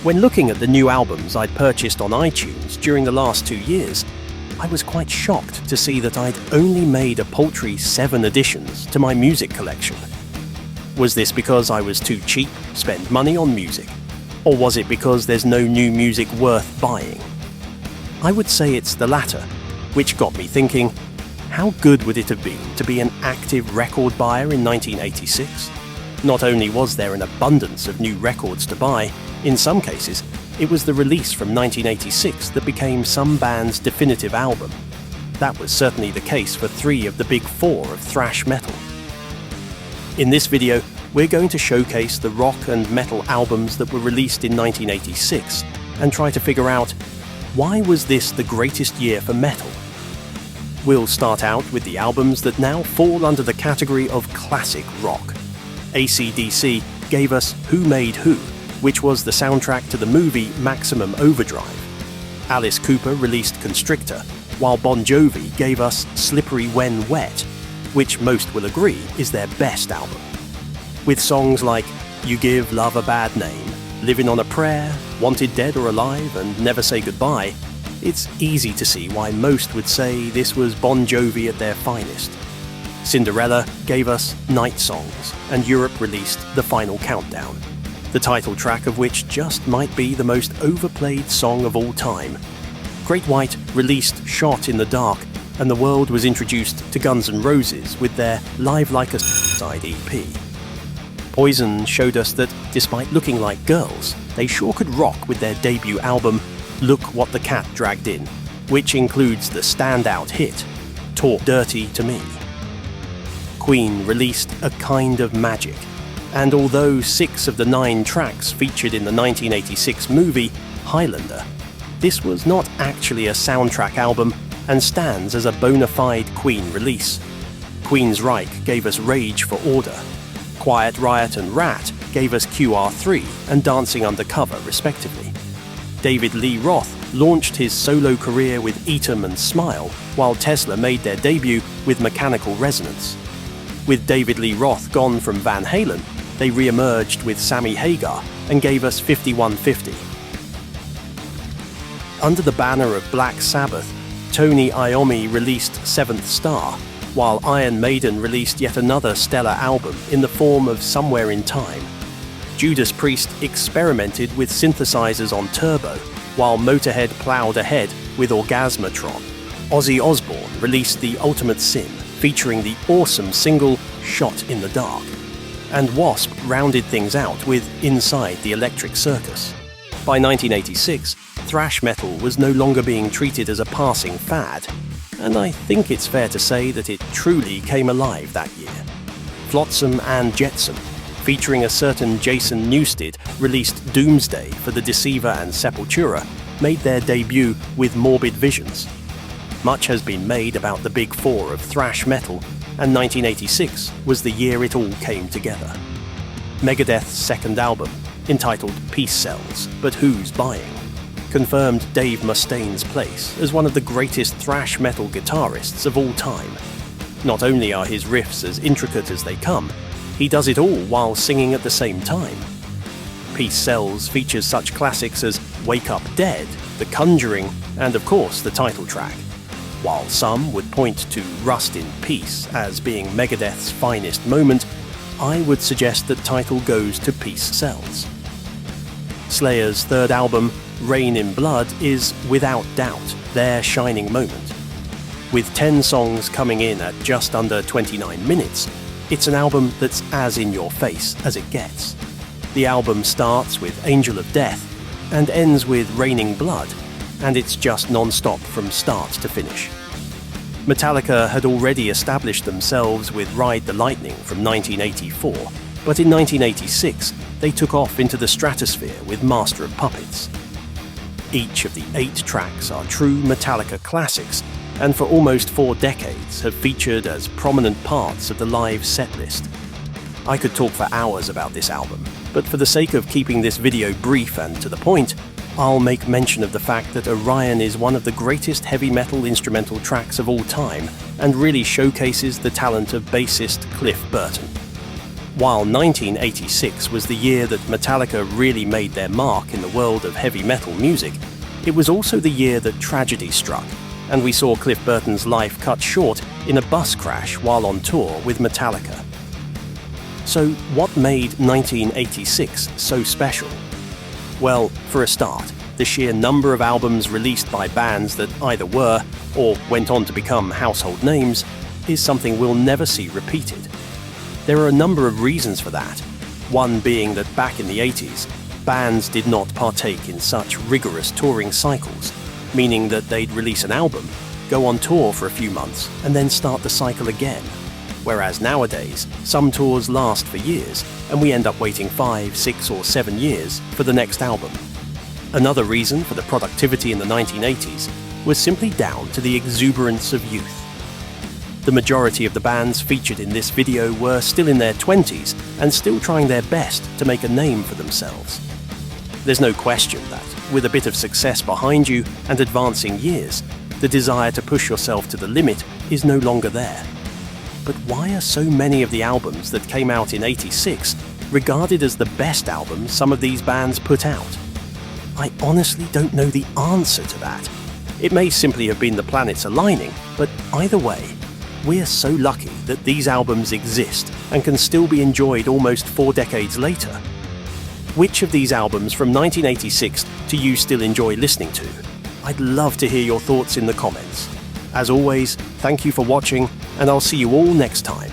When looking at the new albums I'd purchased on iTunes during the last 2 years, I was quite shocked to see that I'd only made a paltry 7 additions to my music collection. Was this because I was too cheap to spend money on music? Or was it because there's no new music worth buying? I would say it's the latter, which got me thinking, how good would it have been to be an active record buyer in 1986? Not only was there an abundance of new records to buy, in some cases, it was the release from 1986 that became some band's definitive album. That was certainly the case for 3 of the big 4 of thrash metal. In this video, we're going to showcase the rock and metal albums that were released in 1986 and try to figure out, why was this the greatest year for metal? We'll start out with the albums that now fall under the category of classic rock. AC/DC gave us Who Made Who, which was the soundtrack to the movie Maximum Overdrive. Alice Cooper released Constrictor, while Bon Jovi gave us Slippery When Wet, which most will agree is their best album. With songs like You Give Love a Bad Name, Living on a Prayer, Wanted Dead or Alive, and Never Say Goodbye, it's easy to see why most would say this was Bon Jovi at their finest. Cinderella gave us Night Songs, and Europe released The Final Countdown, the title track of which just might be the most overplayed song of all time. Great White released Shot in the Dark, and the world was introduced to Guns N' Roses with their Live Like a Side EP. Poison showed us that, despite looking like girls, they sure could rock with their debut album, Look What the Cat Dragged In, which includes the standout hit, Talk Dirty to Me. Queen released A Kind of Magic, and although 6 of the 9 tracks featured in the 1986 movie Highlander, this was not actually a soundtrack album and stands as a bona fide Queen release. Queensryche gave us Rage for Order. Quiet Riot and Rat gave us QR3 and Dancing Undercover, respectively. David Lee Roth launched his solo career with Eat 'Em and Smile, while Tesla made their debut with Mechanical Resonance. With David Lee Roth gone from Van Halen, they re-emerged with Sammy Hagar and gave us 5150. Under the banner of Black Sabbath, Tony Iommi released Seventh Star, while Iron Maiden released yet another stellar album in the form of Somewhere in Time. Judas Priest experimented with synthesizers on Turbo, while Motorhead plowed ahead with Orgasmatron. Ozzy Osbourne released The Ultimate Sin, featuring the awesome single Shot in the Dark. And Wasp rounded things out with Inside the Electric Circus. By 1986, thrash metal was no longer being treated as a passing fad, and I think it's fair to say that it truly came alive that year. Flotsam and Jetsam, featuring a certain Jason Newsted, released Doomsday for the Deceiver and Sepultura, made their debut with Morbid Visions. Much has been made about the big 4 of thrash metal, and 1986 was the year it all came together. Megadeth's second album, entitled Peace Sells, But Who's Buying?, confirmed Dave Mustaine's place as one of the greatest thrash metal guitarists of all time. Not only are his riffs as intricate as they come, he does it all while singing at the same time. Peace Sells features such classics as Wake Up Dead, The Conjuring, and of course the title track. While some would point to Rust in Peace as being Megadeth's finest moment, I would suggest that title goes to Peace Sells. Slayer's third album, Rain in Blood, is without doubt their shining moment. With 10 songs coming in at just under 29 minutes, it's an album that's as in your face as it gets. The album starts with Angel of Death and ends with Raining Blood, and it's just non-stop from start to finish. Metallica had already established themselves with Ride the Lightning from 1984, but in 1986 they took off into the stratosphere with Master of Puppets. Each of the 8 tracks are true Metallica classics, and for almost 4 decades have featured as prominent parts of the live setlist. I could talk for hours about this album, but for the sake of keeping this video brief and to the point, I'll make mention of the fact that Orion is one of the greatest heavy metal instrumental tracks of all time, and really showcases the talent of bassist Cliff Burton. While 1986 was the year that Metallica really made their mark in the world of heavy metal music, it was also the year that tragedy struck, and we saw Cliff Burton's life cut short in a bus crash while on tour with Metallica. So what made 1986 so special? Well, for a start, the sheer number of albums released by bands that either were, or went on to become household names, is something we'll never see repeated. There are a number of reasons for that, one being that back in the 80s, bands did not partake in such rigorous touring cycles, meaning that they'd release an album, go on tour for a few months, and then start the cycle again. Whereas nowadays, some tours last for years, and we end up waiting 5, 6, or 7 years for the next album. Another reason for the productivity in the 1980s was simply down to the exuberance of youth. The majority of the bands featured in this video were still in their 20s and still trying their best to make a name for themselves. There's no question that, with a bit of success behind you and advancing years, the desire to push yourself to the limit is no longer there. But why are so many of the albums that came out in '86 regarded as the best albums some of these bands put out? I honestly don't know the answer to that. It may simply have been the planets aligning, but either way, we're so lucky that these albums exist and can still be enjoyed almost 4 decades later. Which of these albums from 1986 do you still enjoy listening to? I'd love to hear your thoughts in the comments. As always, thank you for watching, and I'll see you all next time.